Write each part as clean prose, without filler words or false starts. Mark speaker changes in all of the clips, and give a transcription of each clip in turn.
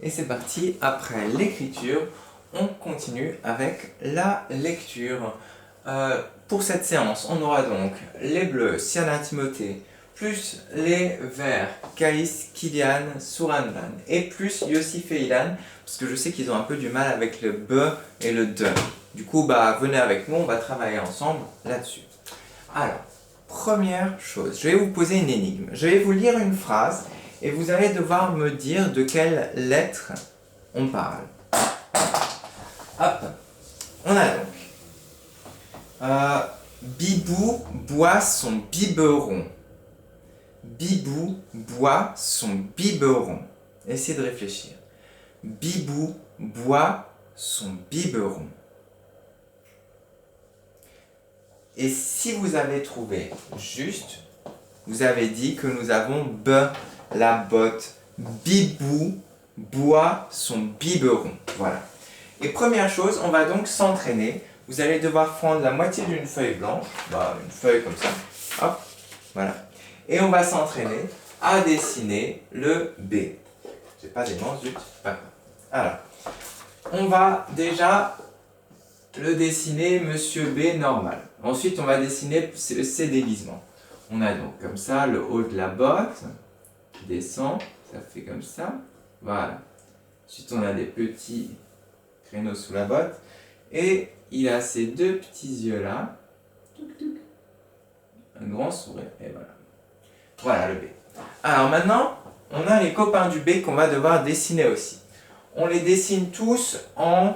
Speaker 1: Et c'est parti, après l'écriture, on continue avec la lecture. Pour cette séance, on aura donc les bleus, Siana Timothée, plus les verts, Caïs, Kylian, Suranvan, et plus Yossif et Ilan, parce que je sais qu'ils ont un peu du mal avec le B et le D. Du coup, venez avec nous, on va travailler ensemble là-dessus. Alors, première chose, je vais vous poser une énigme. Je vais vous lire une phrase et vous allez devoir me dire de quelle lettre on parle. Hop, on a donc Bibou boit son biberon. Bibou boit son biberon. Essayez de réfléchir. Bibou boit son biberon. Et si vous avez trouvé juste, vous avez dit que nous avons B, la botte. Bibou boit son biberon. Voilà. Et première chose, on va donc s'entraîner. Vous allez devoir prendre la moitié d'une feuille blanche, une feuille comme ça, hop, voilà. Et on va s'entraîner à dessiner le B. J'ai pas d'aimant, zut, pas grave. Alors, on va déjà le dessiner Monsieur B normal. Ensuite, on va dessiner ses déguisements. On a donc comme ça le haut de la botte, qui descend, ça fait comme ça, voilà. Ensuite, on a des petits créneaux sous la botte. Et il a ces deux petits yeux là. Un grand sourire. Et voilà. Voilà le B. Alors maintenant, on a les copains du B qu'on va devoir dessiner aussi. On les dessine tous en...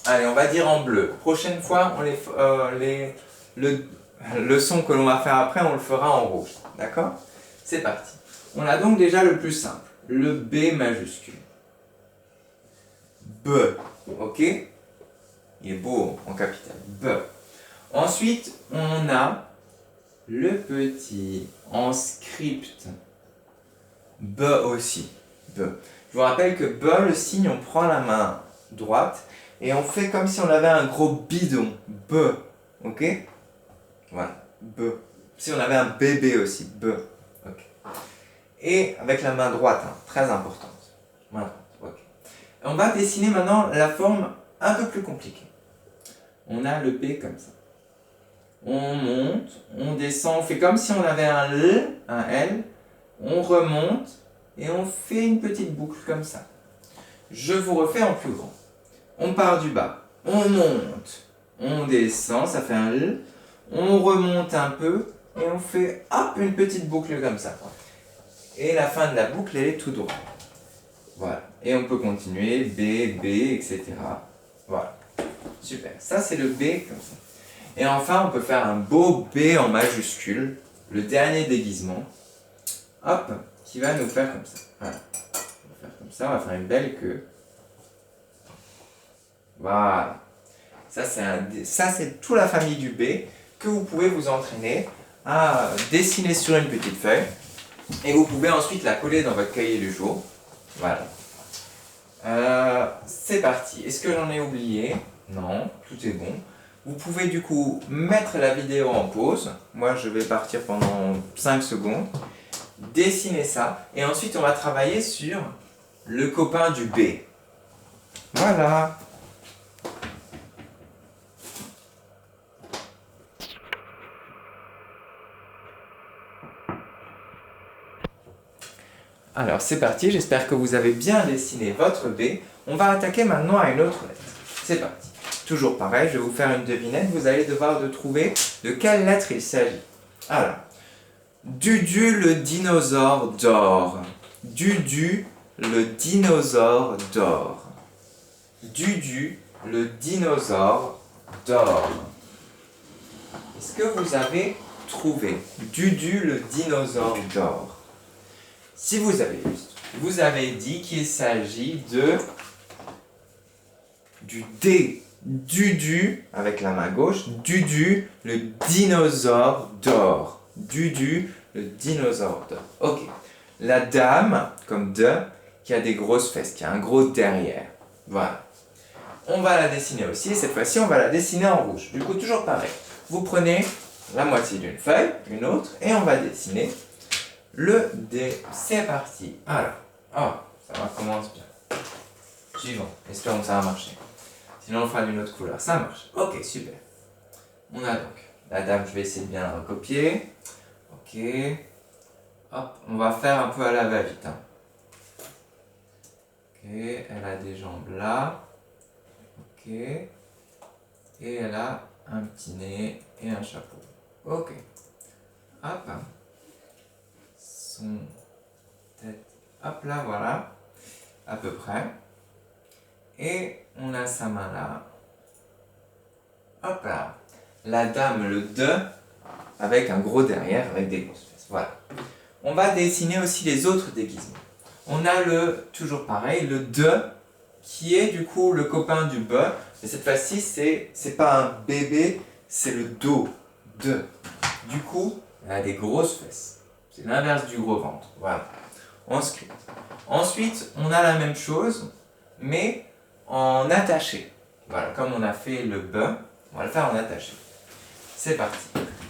Speaker 1: Allez, on va dire en bleu. Prochaine fois, le son que l'on va faire après, on le fera en rouge. D'accord? C'est parti. On a donc déjà le plus simple. Le B majuscule. B. Ok? Il est beau en capital. B. Ensuite, on a le petit en script. B aussi. B. Je vous rappelle que B, le signe, on prend la main droite et on fait comme si on avait un gros bidon. B. Ok? Voilà. B. Si on avait un bébé aussi. B. Ok. Et avec la main droite, très importante. Main droite. Ok. On va dessiner maintenant la forme un peu plus compliquée. On a le B comme ça. On monte, on descend, on fait comme si on avait un L, on remonte et on fait une petite boucle comme ça. Je vous refais en plus grand. On part du bas, on monte, on descend, ça fait un L, on remonte un peu et on fait hop une petite boucle comme ça. Et la fin de la boucle elle est tout droit. Voilà. Et on peut continuer, B, etc. Voilà. Super. Ça, c'est le B comme ça. Et enfin, on peut faire un beau B en majuscule, le dernier déguisement. Hop, qui va nous faire comme ça. Voilà. On va faire comme ça, on va faire une belle queue. Voilà. Ça, c'est toute la famille du B que vous pouvez vous entraîner à dessiner sur une petite feuille. Et vous pouvez ensuite la coller dans votre cahier du jour. Voilà. C'est parti. Est-ce que j'en ai oublié? Non, tout est bon. Vous pouvez du coup mettre la vidéo en pause. Moi, je vais partir pendant 5 secondes. Dessiner ça. Et ensuite, on va travailler sur le copain du B. Voilà. Alors, c'est parti. J'espère que vous avez bien dessiné votre B. On va attaquer maintenant à une autre lettre. C'est parti. Toujours pareil, je vais vous faire une devinette. Vous allez devoir trouver de quelle lettre il s'agit. Alors, Dudu le dinosaure dort. Dudu le dinosaure dort. Dudu le dinosaure dort. Est-ce que vous avez trouvé Dudu le dinosaure dort? Si vous avez juste, vous avez dit qu'il s'agit du D. Dudu, avec la main gauche, Dudu, le dinosaure dort. Dudu, le dinosaure dort. Ok. La dame, comme de, qui a des grosses fesses, qui a un gros derrière. Voilà. On va la dessiner aussi, et cette fois-ci, on va la dessiner en rouge. Du coup, toujours pareil. Vous prenez la moitié d'une feuille, une autre, et on va dessiner le D. C'est parti. Alors, ça commence bien. suivant. Espérons que ça va marcher. Sinon, on fera d'une autre couleur. Ça marche. Ok, super. On a donc la dame, je vais essayer de bien la recopier. Ok. Hop, on va faire un peu à la va-vite. Hein. Ok, elle a des jambes là. Ok. Et elle a un petit nez et un chapeau. Ok. Hop. Son tête. Hop là, voilà. À peu près. Et on a sa main là. Hop là. La dame, le 2, avec un gros derrière, avec des grosses fesses. Voilà. On va dessiner aussi les autres déguisements. On a toujours pareil, le 2, qui est du coup le copain du be. Mais cette fois-ci, c'est pas un bébé, c'est le dos. 2. Du coup, elle a des grosses fesses. C'est l'inverse du gros ventre. Voilà. En script. Ensuite, on a la même chose, mais en attaché. Voilà, comme on a fait le be, on va le faire en attaché. C'est parti.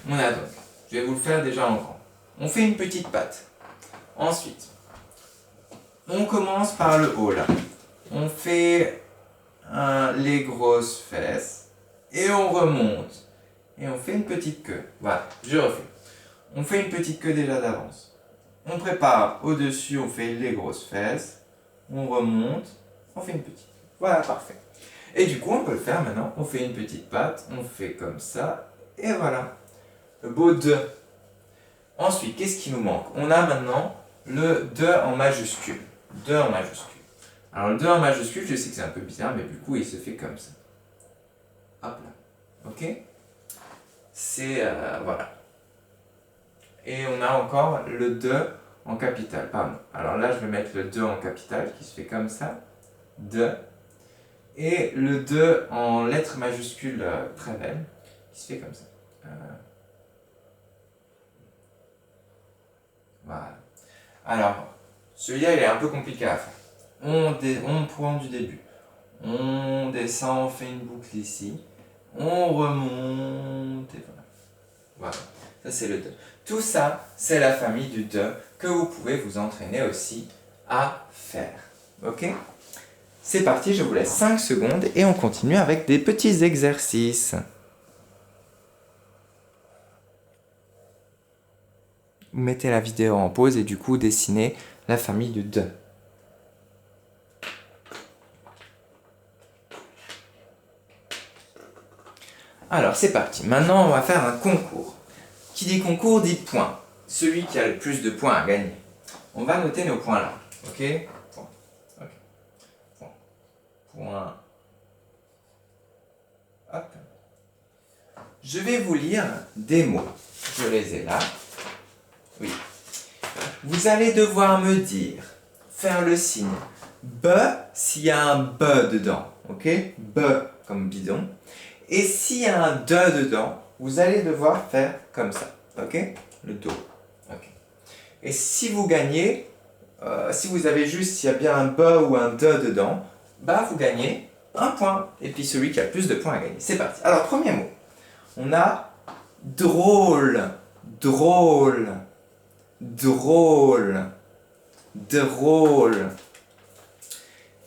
Speaker 1: On a donc, je vais vous le faire déjà en grand. On fait une petite patte. Ensuite, on commence par le haut là. On fait les grosses fesses et on remonte. Et on fait une petite queue. Voilà, je refais. On fait une petite queue déjà d'avance. On prépare au-dessus, on fait les grosses fesses. On remonte, on fait une petite queue. Voilà, parfait. Et du coup, on peut le faire maintenant. On fait une petite patte, on fait comme ça. Et voilà. Le beau 2. Ensuite, qu'est-ce qui nous manque? On a maintenant le 2 en majuscule. 2 en majuscule. Alors le 2 en majuscule, je sais que c'est un peu bizarre, mais du coup, il se fait comme ça. Hop là. Ok? C'est... voilà. Et on a encore le 2 en capital. Pardon. Alors là, je vais mettre le 2 en capital, qui se fait comme ça. 2. Et le 2 en lettres majuscules très belles, qui se fait comme ça. Voilà. Alors, celui-là, il est un peu compliqué à faire. On prend du début. On descend, on fait une boucle ici. On remonte et voilà. Voilà. Ça, c'est le 2. Tout ça, c'est la famille du 2 que vous pouvez vous entraîner aussi à faire. Ok? C'est parti, je vous laisse 5 secondes et on continue avec des petits exercices. Vous mettez la vidéo en pause et du coup dessinez la famille du 2. Alors c'est parti, maintenant on va faire un concours. Qui dit concours dit points. Celui qui a le plus de points à gagner. On va noter nos points là. Ok? Point. Ok. Point. Point. Hop. Je vais vous lire des mots. Je les ai là. Oui. Vous allez devoir me dire, faire le signe B s'il y a un B dedans. Ok? B comme bidon. Et s'il y a un de dedans, vous allez devoir faire comme ça. Ok? Le do. Ok. Et si vous gagnez, si vous avez juste, s'il y a bien un be ou un de dedans, bah vous gagnez un point. Et puis celui qui a le plus de points à gagner. C'est parti. Alors, premier mot. On a drôle, drôle, drôle, drôle.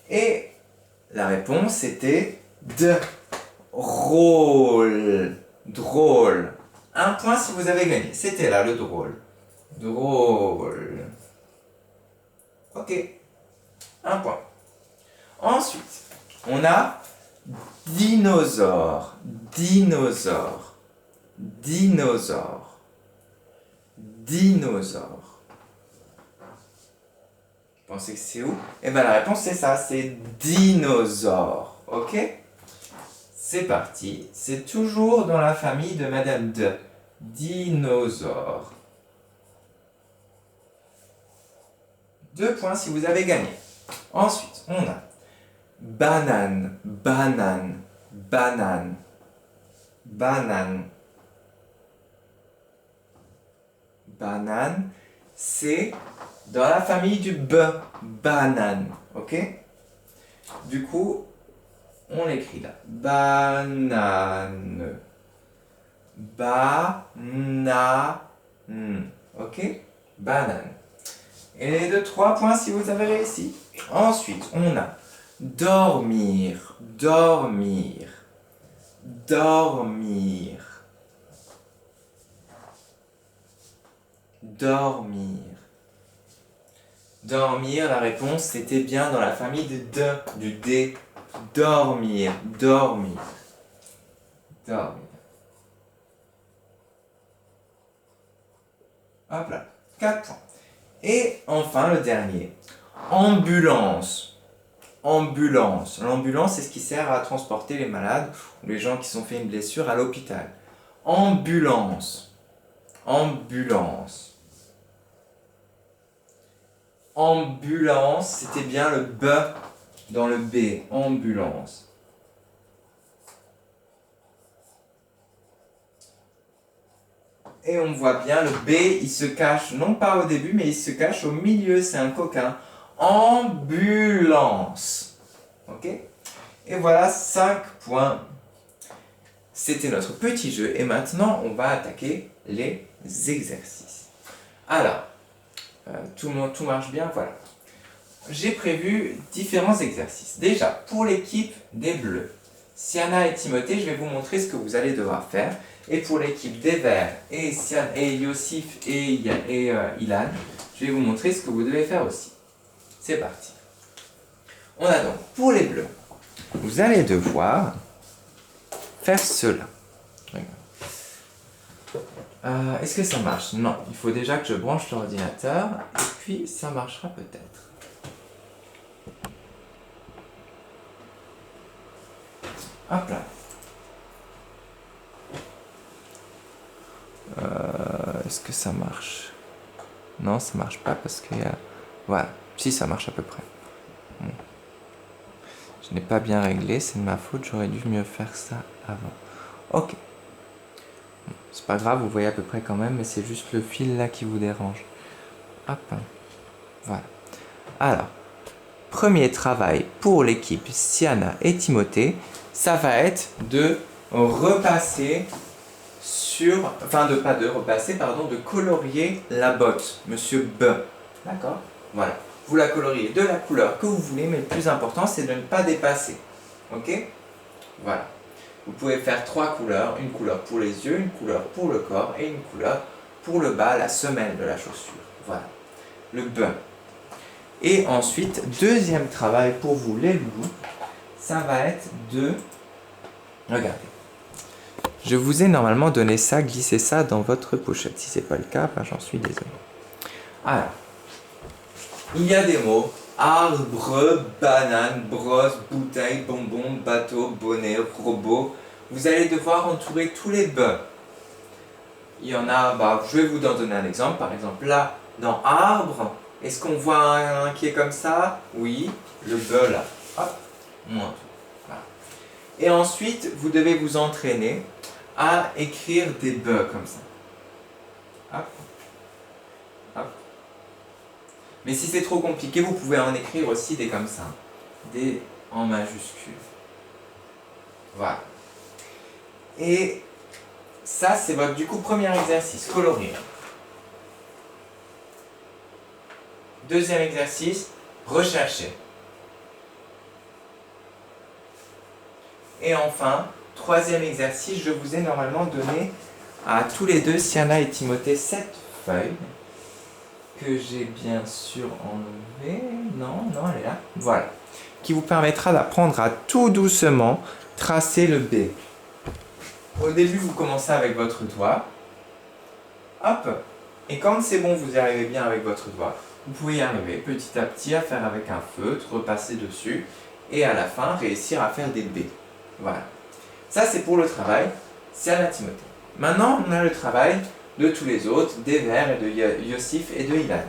Speaker 1: Et la réponse était drôle, drôle. Un point si vous avez gagné. C'était là le drôle. Drôle. Ok. Un point. Ensuite, on a dinosaure, dinosaure, dinosaure, dinosaure. Vous pensez que c'est où? Eh bien la réponse c'est ça, c'est dinosaure. Ok? C'est parti. C'est toujours dans la famille de Madame de. Dinosaure. 2 points si vous avez gagné. Ensuite, on a banane, banane, banane, banane. Banane, c'est dans la famille du B. Banane. Ok? Du coup, on l'écrit là. Banane. Banane. Ok? Banane. Et les 2, 3 points si vous avez réussi. Ensuite, on a Dormir, dormir, dormir, dormir. Dormir, la réponse, c'était bien dans la famille de du D. Dormir, dormir, dormir. Hop là, 4 points. Et enfin, le dernier. Ambulance. Ambulance. L'ambulance, c'est ce qui sert à transporter les malades ou les gens qui sont fait une blessure à l'hôpital. Ambulance. Ambulance. Ambulance, c'était bien le B dans le B. Ambulance. Et on voit bien le B, il se cache, non pas au début, mais il se cache au milieu, c'est un coquin. Ambulance. Ok? Et voilà 5 points. C'était notre petit jeu. Et maintenant, on va attaquer les exercices. Alors, tout marche bien, voilà. J'ai prévu différents exercices. Déjà, pour l'équipe des Bleus, Siana et Timothée, je vais vous montrer ce que vous allez devoir faire. Et pour l'équipe des Verts et Yossif et Ilan, je vais vous montrer ce que vous devez faire aussi. C'est parti. On a donc, pour les Bleus, vous allez devoir faire cela. Est-ce que ça marche? Non, il faut déjà que je branche l'ordinateur et puis ça marchera peut-être. Hop là. Est-ce que ça marche? Non, ça marche pas parce qu'il y a... Voilà, si ça marche à peu près. Je n'ai pas bien réglé, c'est de ma faute, j'aurais dû mieux faire ça avant. Ok. C'est pas grave, vous voyez à peu près quand même, mais c'est juste le fil là qui vous dérange. Hop. Voilà. Alors, premier travail pour l'équipe Siana et Timothée, ça va être de repasser sur... Enfin, de colorier la botte, Monsieur B. D'accord? Voilà. Vous la coloriez de la couleur que vous voulez, mais le plus important, c'est de ne pas dépasser. Ok? Voilà. Vous pouvez faire 3 couleurs, une couleur pour les yeux, une couleur pour le corps et une couleur pour le bas, la semelle de la chaussure. Voilà. Le B. Et ensuite, deuxième travail pour vous les loulous, ça va être de... Regardez. Je vous ai normalement donné ça, glissez ça dans votre pochette. Si ce n'est pas le cas, ben j'en suis désolé. Alors, il y a des mots, arbre, banane, brosse, bouteille, bonbon, bateau, bonnet, robot. Vous allez devoir entourer tous les B. Il y en a, je vais vous en donner un exemple. Par exemple, là, dans arbre, est-ce qu'on voit un qui est comme ça? Oui, le B là. Hop, on entoure. Voilà. Et ensuite, vous devez vous entraîner à écrire des B comme ça. Hop. Hop. Mais si c'est trop compliqué, vous pouvez en écrire aussi des comme ça. Des en majuscule. Voilà. Et ça, c'est votre, du coup, premier exercice, colorer. Deuxième exercice, rechercher. Et enfin, troisième exercice, je vous ai normalement donné à tous les deux, Siana et Timothée, cette feuille que j'ai bien sûr enlevée. Non, elle est là. Voilà. Qui vous permettra d'apprendre à tout doucement tracer le B. Au début, vous commencez avec votre doigt. Hop. Et quand c'est bon, vous y arrivez bien avec votre doigt. Vous pouvez y arriver petit à petit à faire avec un feutre, repasser dessus. Et à la fin, réussir à faire des B. Voilà. Ça, c'est pour le travail. C'est à la Timothée. Maintenant, on a le travail de tous les autres, des Verts et de Yossif et de Ilan.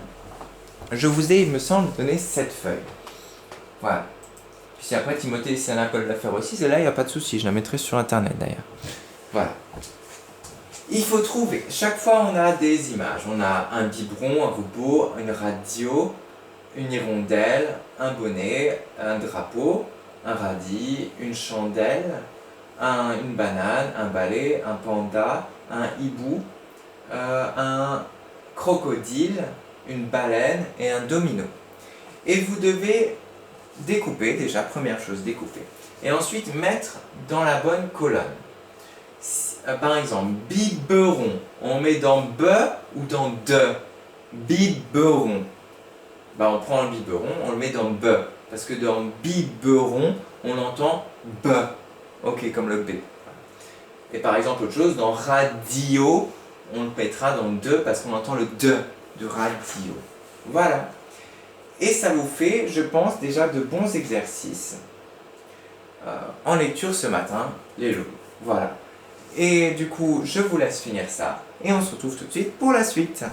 Speaker 1: Je vous ai, il me semble, donné cette feuille. Voilà. Puis si après Timothée et Siana peuvent la faire aussi, celle-là, il n'y a pas de souci. Je la mettrai sur Internet d'ailleurs. Voilà. Il faut trouver. Chaque fois, on a des images. On a un biberon, un robot, une radio, une hirondelle, un bonnet, un drapeau, un radis, une chandelle, une banane, un balai, un panda, un hibou, un crocodile, une baleine et un domino. Et vous devez découper déjà, première chose, découper. Et ensuite mettre dans la bonne colonne. Par exemple, biberon, on met dans be ou dans de? Biberon. Bah, on prend le biberon, on le met dans be. Parce que dans biberon, on entend be. Ok, comme le B. Et par exemple, autre chose, dans radio, on le mettra dans de parce qu'on entend le de radio. Voilà. Et ça vous fait, je pense, déjà de bons exercices en lecture ce matin, les jours. Voilà. Et du coup, je vous laisse finir ça. Et on se retrouve tout de suite pour la suite.